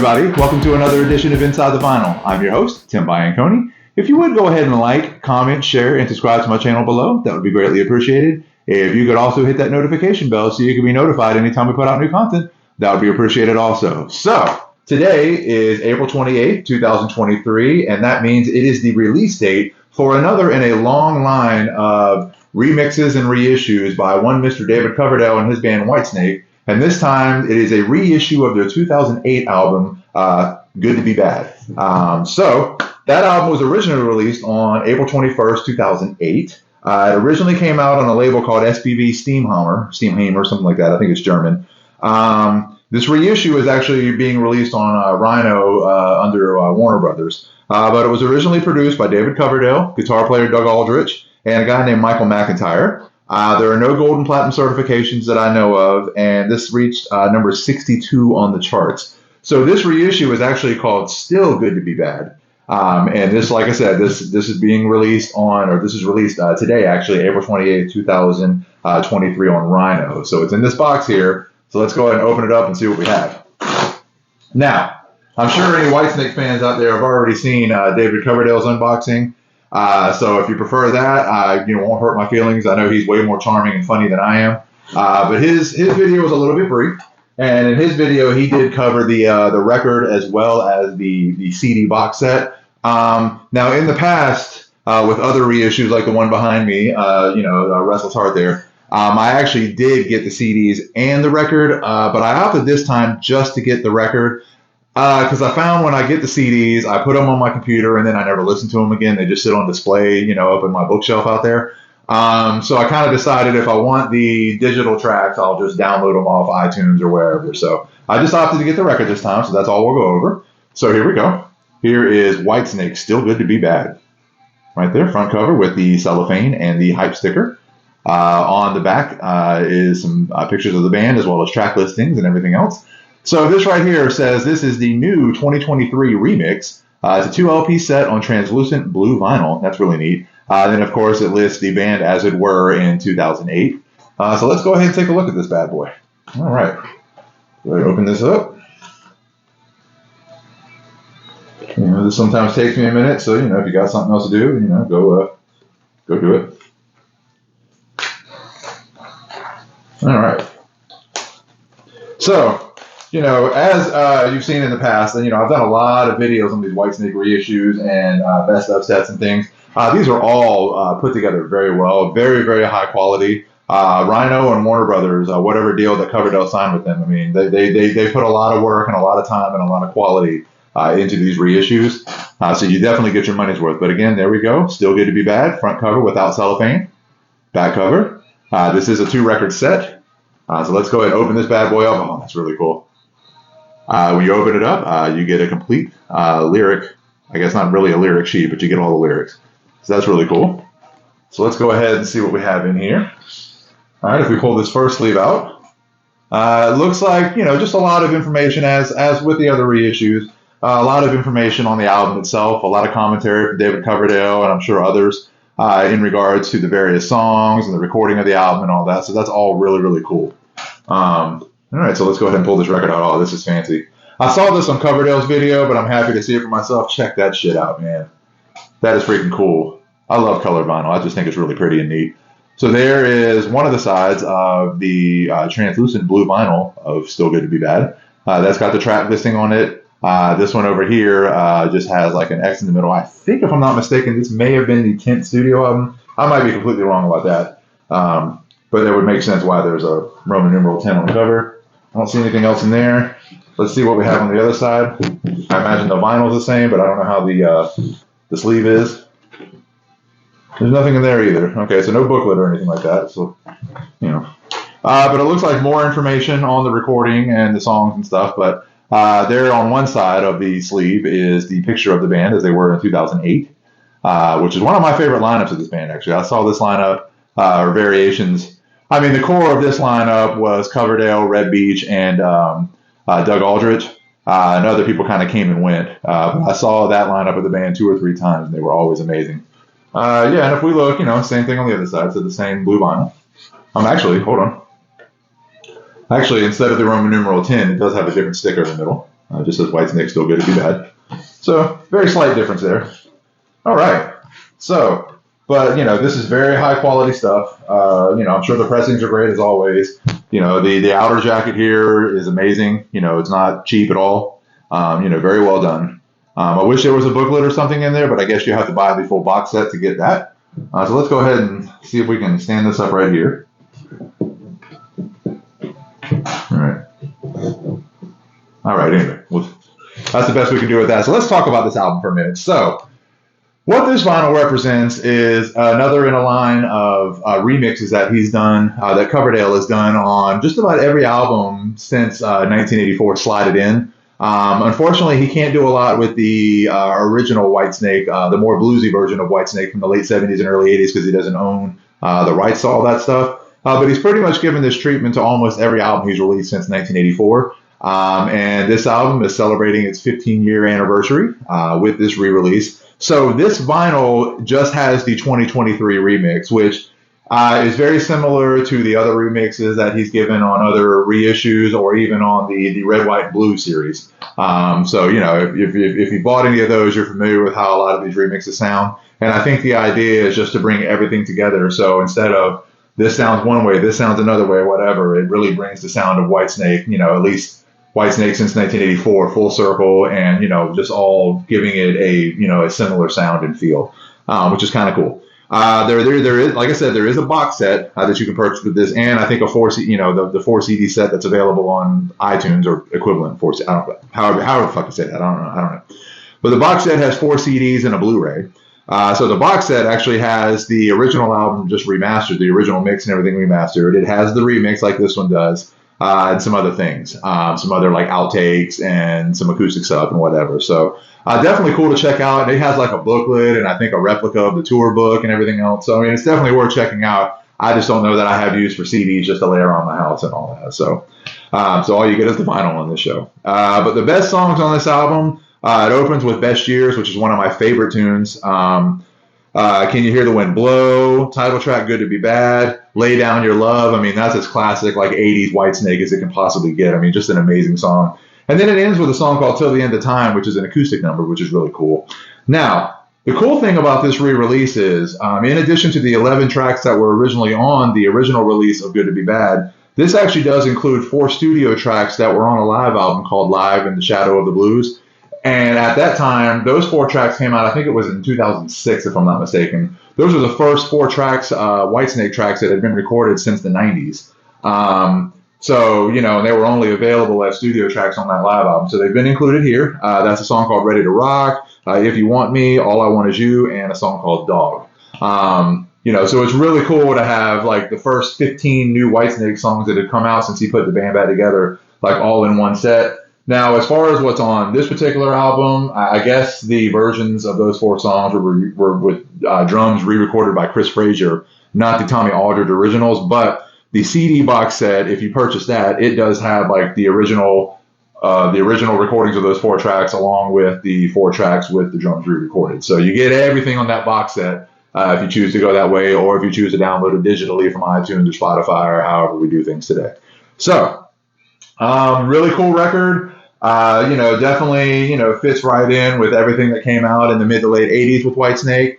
everybody, welcome to another edition of Inside the Vinyl. I'm your host, Tim Bianconi. If you would go ahead and like, comment, share, and subscribe to my channel below, that would be greatly appreciated. If you could also hit that notification bell so you can be notified anytime we put out new content, that would be appreciated also. So, today is April 28th, 2023, and that means it is the release date for another in a long line of remixes and reissues by one Mr. David Coverdale and his band Whitesnake. And this time, it is a reissue of their 2008 album, Good to Be Bad. So that album was originally released on April 21st, 2008. It originally came out on a label called SPV Steamhammer, something like that. I think it's German. This reissue is actually being released on Rhino under Warner Brothers. But it was originally produced by David Coverdale, guitar player Doug Aldrich, and a guy named Michael McIntyre. There are no gold and platinum certifications that I know of, and this reached number 62 on the charts. So this reissue is actually called Still Good to Be Bad. And this, like I said, this is being released on, or this is released today, actually, April 28th, 2023 on Rhino. So it's in this box here. So let's go ahead and open it up and see what we have. Now, I'm sure any Whitesnake fans out there have already seen David Coverdale's unboxing. So if you prefer that, won't hurt my feelings. I know he's way more charming and funny than I am. But his video was a little bit brief. And in his video, he did cover the record as well as the CD box set. Now, in the past, with other reissues like the one behind me, Restless Heart there, I actually did get the CDs and the record, but I opted this time just to get the record. Because I found when I get the CDs, I put them on my computer and then I never listen to them again. They just sit on display, up in my bookshelf out there. So I kind of decided if I want the digital tracks, I'll just download them off iTunes or wherever. So I just opted to get the record this time, so that's all we'll go over. So here we go. Here is Whitesnake, Still Good to Be Bad. Right there, front cover with the cellophane and the hype sticker. On the back is some pictures of the band as well as track listings and everything else. So this right here says this is the new 2023 remix. It's a 2 LP set on translucent blue vinyl. That's really neat. Then, of course, it lists the band as it were in 2008. So let's go ahead and take a look at this bad boy. All right. Go ahead and open this up. This sometimes takes me a minute. So, if you got something else to do, go do it. All right. So, as you've seen in the past, and I've done a lot of videos on these Whitesnake reissues and best of sets and things. These are all put together very well, very, very high quality. Rhino and Warner Brothers, whatever deal that Coverdale signed with them, I mean, they put a lot of work and a lot of time and a lot of quality into these reissues. So you definitely get your money's worth. But again, there we go. Still Good to Be Bad. Front cover without cellophane. Back cover. This is a 2-record set. So let's go ahead and open this bad boy up. Oh, that's really cool. When you open it up, you get a complete lyric. I guess not really a lyric sheet, but you get all the lyrics. So that's really cool. So let's go ahead and see what we have in here. All right, if we pull this first sleeve out, it looks like, just a lot of information as with the other reissues. A lot of information on the album itself, a lot of commentary from David Coverdale and I'm sure others in regards to the various songs and the recording of the album and all that. So that's all really, really cool. All right, so let's go ahead and pull this record out. Oh, this is fancy. I saw this on Coverdale's video, but I'm happy to see it for myself. Check that shit out, man. That is freaking cool. I love colored vinyl. I just think it's really pretty and neat. So there is one of the sides of the translucent blue vinyl of Still Good to Be Bad. That's got the track listing on it. This one over here just has like an X in the middle. I think, if I'm not mistaken, this may have been the 10th studio album. I might be completely wrong about that. But that would make sense why there's a Roman numeral 10 on the cover. I don't see anything else in there. Let's see what we have on the other side. I imagine the vinyl's the same, but I don't know how the sleeve is. There's nothing in there either. Okay, so no booklet or anything like that. So, but it looks like more information on the recording and the songs and stuff. But there on one side of the sleeve is the picture of the band as they were in 2008, which is one of my favorite lineups of this band, actually. I saw this lineup, or variations. I mean, the core of this lineup was Coverdale, Red Beach, and Doug Aldrich. And other people kind of came and went. I saw that lineup of the band 2 or 3 times, and they were always amazing. And if we look, same thing on the other side. So the same blue vinyl. Actually, hold on. Actually, instead of the Roman numeral 10, it does have a different sticker in the middle. Just says Whitesnake, still good to be bad. So very slight difference there. All right. So, but this is very high quality stuff. I'm sure the pressings are great as always. The outer jacket here is amazing. It's not cheap at all. Very well done. I wish there was a booklet or something in there, but I guess you have to buy the full box set to get that. So let's go ahead and see if we can stand this up right here. All right. Anyway, that's the best we can do with that. So let's talk about this album for a minute. So what this vinyl represents is another in a line of remixes that he's done, that Coverdale has done on just about every album since 1984, Slide It In. Unfortunately, he can't do a lot with the original Whitesnake, the more bluesy version of Whitesnake from the late 70s and early 80s because he doesn't own the rights to all that stuff. But he's pretty much given this treatment to almost every album he's released since 1984. And this album is celebrating its 15-year anniversary with this re-release. So this vinyl just has the 2023 remix, which is very similar to the other remixes that he's given on other reissues or even on the Red, White, and Blue series. So, if you bought any of those, you're familiar with how a lot of these remixes sound. And I think the idea is just to bring everything together. So instead of this sounds one way, this sounds another way, whatever, it really brings the sound of Whitesnake, at least Whitesnake since 1984, full circle, and just all giving it a similar sound and feel, which is kind of cool. There is, like I said, there is a box set that you can purchase with this, and I think a the 4 CD set that's available on iTunes or equivalent 4. I don't know, however the fuck you say that. I don't know. But the box set has 4 CDs and a Blu-ray. So the box set actually has the original album just remastered, the original mix and everything remastered. It has the remix like this one does. And some other things, some other like outtakes and some acoustic stuff and whatever. So definitely cool to check out. It has like a booklet and I think a replica of the tour book and everything else. So I mean, it's definitely worth checking out. I just don't know that I have use for CDs just to lay around my house and all that. So all you get is the vinyl on this show. But the best songs on this album, it opens with Best Years, which is one of my favorite tunes. Can You Hear the Wind Blow? Title track, Good to Be Bad. Lay Down Your Love. I mean, that's as classic, like 80s Whitesnake as it can possibly get. I mean, just an amazing song. And then it ends with a song called Till the End of Time, which is an acoustic number, which is really cool. Now, the cool thing about this re-release is, in addition to the 11 tracks that were originally on the original release of Good to Be Bad, this actually does include 4 studio tracks that were on a live album called Live in the Shadow of the Blues. And at that time, those 4 tracks came out, I think it was in 2006, if I'm not mistaken. Those were the first 4 tracks, Whitesnake tracks that had been recorded since the 90s. So, they were only available as studio tracks on that live album. So they've been included here. That's a song called Ready to Rock, If You Want Me, All I Want Is You, and a song called Dog. So it's really cool to have like the first 15 new Whitesnake songs that had come out since he put the band back together, like all in one set. Now, as far as what's on this particular album, I guess the versions of those 4 songs were with drums re-recorded by Chris Frazier, not the Tommy Aldridge originals. But the CD box set, if you purchase that, it does have like the original recordings of those 4 tracks along with the 4 tracks with the drums re-recorded. So you get everything on that box set if you choose to go that way, or if you choose to download it digitally from iTunes or Spotify or however we do things today. So, really cool record. Definitely, fits right in with everything that came out in the mid to late 80s with Whitesnake.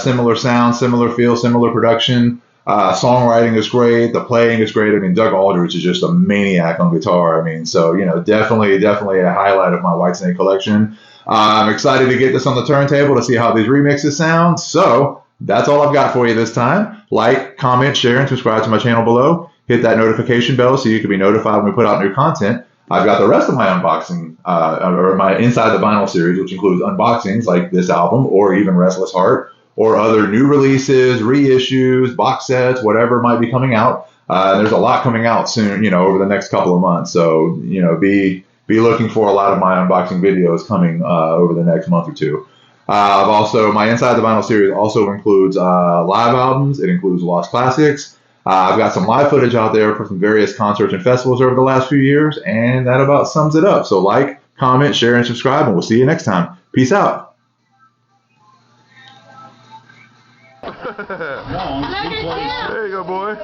Similar sound, similar feel, similar production. Songwriting is great. The playing is great. I mean, Doug Aldrich is just a maniac on guitar. I mean, so, definitely a highlight of my Whitesnake collection. I'm excited to get this on the turntable to see how these remixes sound. So that's all I've got for you this time. Like, comment, share, and subscribe to my channel below. Hit that notification bell so you can be notified when we put out new content. I've got the rest of my unboxing, or my Inside the Vinyl series, which includes unboxings like this album, or even Restless Heart, or other new releases, reissues, box sets, whatever might be coming out. There's a lot coming out soon, over the next couple of months. So, be looking for a lot of my unboxing videos coming over the next month or two. My Inside the Vinyl series also includes live albums. It includes Lost Classics. I've got some live footage out there for some various concerts and festivals over the last few years, and that about sums it up. So like, comment, share, and subscribe, and we'll see you next time. Peace out. There you go, boy.